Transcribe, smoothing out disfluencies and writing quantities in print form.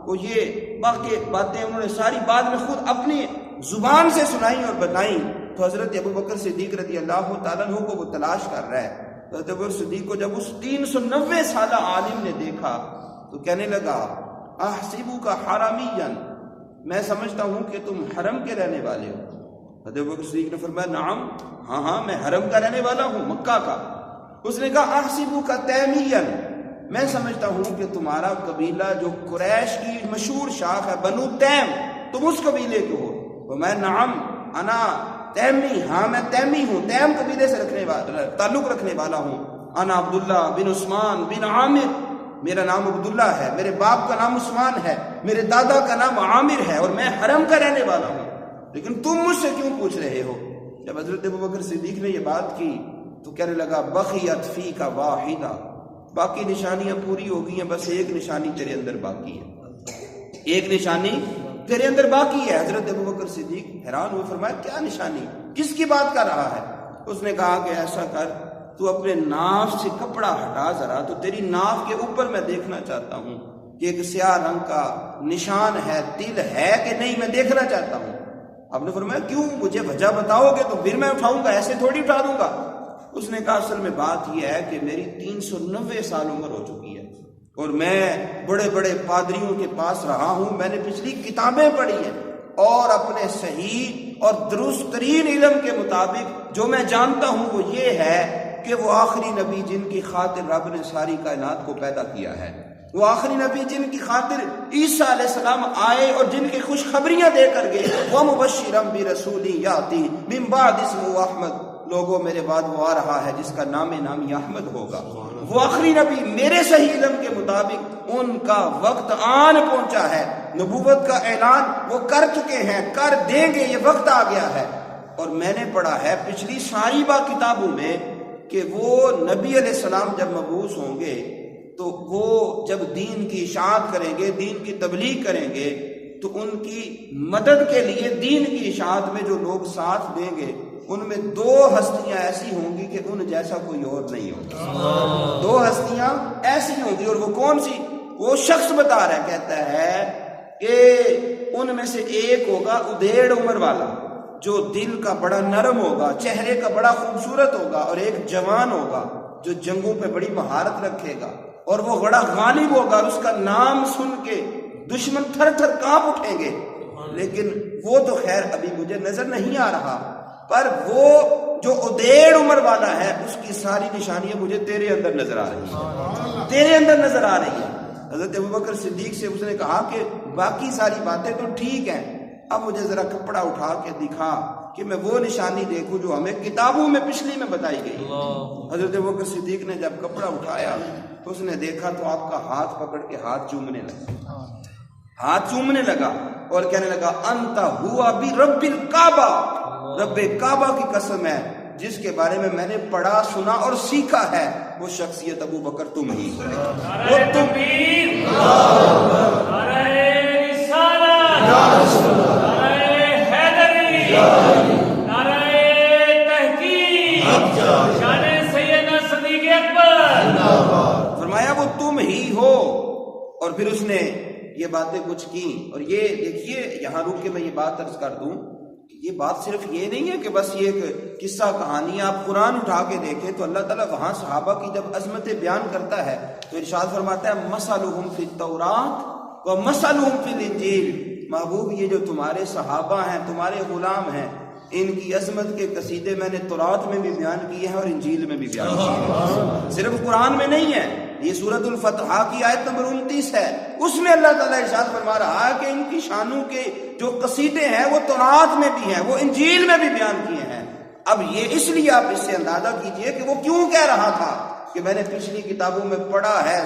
وہ یہ باقی باتیں انہوں نے ساری بعد میں خود اپنی زبان سے سنائی اور بتائیں. تو حضرت ابوبکر صدیق رضی اللہ تعالیٰ عنہ کو وہ تلاش کر رہا ہے. حضرت ابوبکر صدیق کو جب اس 390 سالہ عالم نے دیکھا تو کہنے لگا احسبو کا حرامیًا، میں سمجھتا ہوں کہ تم حرم کے رہنے والے ہو. حضرت ابوبکر صدیق نے فرمایا نعم، ہاں میں حرم کا رہنے والا ہوں، مکہ کا. اس نے کہا احسبو کا تیمیًا، میں سمجھتا ہوں کہ تمہارا قبیلہ جو قریش کی مشہور شاخ ہے بنو تیم، تم اس قبیلے کے ہو. میں نعم انا تیمی، ہاں میں تیمی ہوں، تیم قبیلے سے تعلق رکھنے والا ہوں. انا عبداللہ بن عثمان بن عامر، میرا نام عبداللہ ہے، میرے باپ کا نام عثمان ہے، میرے دادا کا نام عامر ہے، اور میں حرم کا رہنے والا ہوں. لیکن تم مجھ سے کیوں پوچھ رہے ہو؟ جب حضرت ابوبکر صدیق نے یہ بات کی تو کہنے لگا بقیت فیک واحدہ، باقی نشانیاں پوری ہو گئی ہیں، بس ایک نشانی تیرے اندر باقی ہے، ایک نشانی تیرے اندر باقی ہے. حضرت ابوبکر صدیق حیران ہوئے، فرمایا کیا نشانی، کس کی بات کر رہا ہے؟ اس نے کہا کہ ایسا کر، تو اپنے ناف سے کپڑا ہٹا ذرا، تو تیری ناف کے اوپر میں دیکھنا چاہتا ہوں کہ ایک سیاہ رنگ کا نشان ہے، تل ہے کہ نہیں، میں دیکھنا چاہتا ہوں. آپ نے فرمایا کیوں، مجھے وجہ بتاؤ گے تو پھر میں اٹھاؤں گا، ایسے تھوڑی اٹھا دوں گا. اس نے کہا اصل میں بات یہ ہے کہ میری 390 سال عمر ہو چکی ہے، اور میں بڑے بڑے پادریوں کے پاس رہا ہوں، میں نے پچھلی کتابیں پڑھی ہیں، اور اپنے صحیح اور درست ترین علم کے مطابق جو میں جانتا ہوں وہ یہ ہے کہ وہ آخری نبی جن کی خاطر رب نے ساری کائنات کو پیدا کیا ہے، وہ آخری نبی جن کی خاطر عیسیٰ علیہ السلام آئے اور جن کی خوشخبریاں دے کر گئے، وَمُبَشِّرًا بِرَسُولٍ يَأْتِي مِن بَعْدِ اسْمُهُ أَحْمَدُ، لوگوں میرے بعد وہ آ رہا ہے جس کا نام احمد ہوگا. وہ آخری نبی میرے صحیح علم کے مطابق ان کا وقت آن پہنچا ہے، نبوت کا اعلان وہ کر چکے ہیں، کر دیں گے، یہ وقت آ گیا ہے. اور میں نے پڑھا ہے پچھلی ساری کتابوں میں کہ وہ نبی علیہ السلام جب مبعوث ہوں گے تو وہ جب دین کی اشاعت کریں گے، دین کی تبلیغ کریں گے، تو ان کی مدد کے لیے دین کی اشاعت میں جو لوگ ساتھ دیں گے ان میں 2 ہستیاں ایسی ہوں گی کہ ان جیسا کوئی اور نہیں ہوگا. 2 ہستیاں ایسی ہوں گی، اور وہ کون سی؟ وہ شخص بتا رہا ہے، کہتا ہے کہ ان میں سے ایک ہوگا ادھیڑ عمر والا، جو دل کا بڑا نرم ہوگا، چہرے کا بڑا خوبصورت ہوگا، اور ایک جوان ہوگا جو جنگوں پہ بڑی مہارت رکھے گا، اور وہ بڑا غالب ہوگا، اور اس کا نام سن کے دشمن تھر تھر کانپ اٹھیں گے. لیکن وہ تو خیر ابھی مجھے نظر نہیں آ رہا، پر وہ جو ادھیڑ عمر والا ہے اس کی ساری نشانیاں مجھے تیرے اندر نظر آ رہی ہیں، تیرے اندر نظر آ رہی ہیں. حضرت ابوبکر صدیق سے اس نے کہا کہ باقی ساری باتیں تو ٹھیک ہیں، اب مجھے ذرا کپڑا اٹھا کے دکھا کہ میں وہ نشانی دیکھوں جو ہمیں کتابوں میں پچھلی میں بتائی گئی. حضرت ابوبکر صدیق نے جب کپڑا اٹھایا تو اس نے دیکھا تو آپ کا ہاتھ پکڑ کے ہاتھ چومنے لگا اور کہنے لگا انت ہوا برب الکعبہ، رب کعبہ کی قسم ہے جس کے بارے میں نے پڑھا، سنا اور سیکھا ہے، وہ شخصیت ابو بکر تم ہی ہو. فرمایا وہ تم ہی ہو. اور پھر اس نے یہ باتیں کچھ کی. اور یہ دیکھیے یہاں رک کے میں یہ بات عرض کر دوں، یہ بات صرف یہ نہیں ہے کہ بس یہ ایک قصہ کہانی، آپ قرآن اٹھا کے دیکھیں تو اللہ تعالیٰ وہاں صحابہ کی جب عظمتیں بیان کرتا ہے تو ارشاد فرماتا ہے مثلہم فی التوراۃ و مثلہم فی الانجیل. محبوب یہ جو تمہارے صحابہ ہیں، تمہارے غلام ہیں، ان کی عظمت کے قصیدے میں نے تورات میں بھی بیان کیے ہیں اور انجیل میں بھی بیان کیے ہیں، صرف قرآن میں نہیں ہے. یہ سورۃ الفتح کی آیت نمبر 29 ہے، اس میں اللہ تعالیٰ ارشاد فرما رہا ہے کہ ان کی شانوں کے جو قصیدے ہیں وہ تورات میں بھی ہیں، وہ انجیل میں بھی بیان کیے ہیں. اب یہ اس لیے آپ اس سے اندازہ کیجئے کہ وہ کیوں کہہ رہا تھا کہ میں نے پچھلی کتابوں میں پڑھا ہے،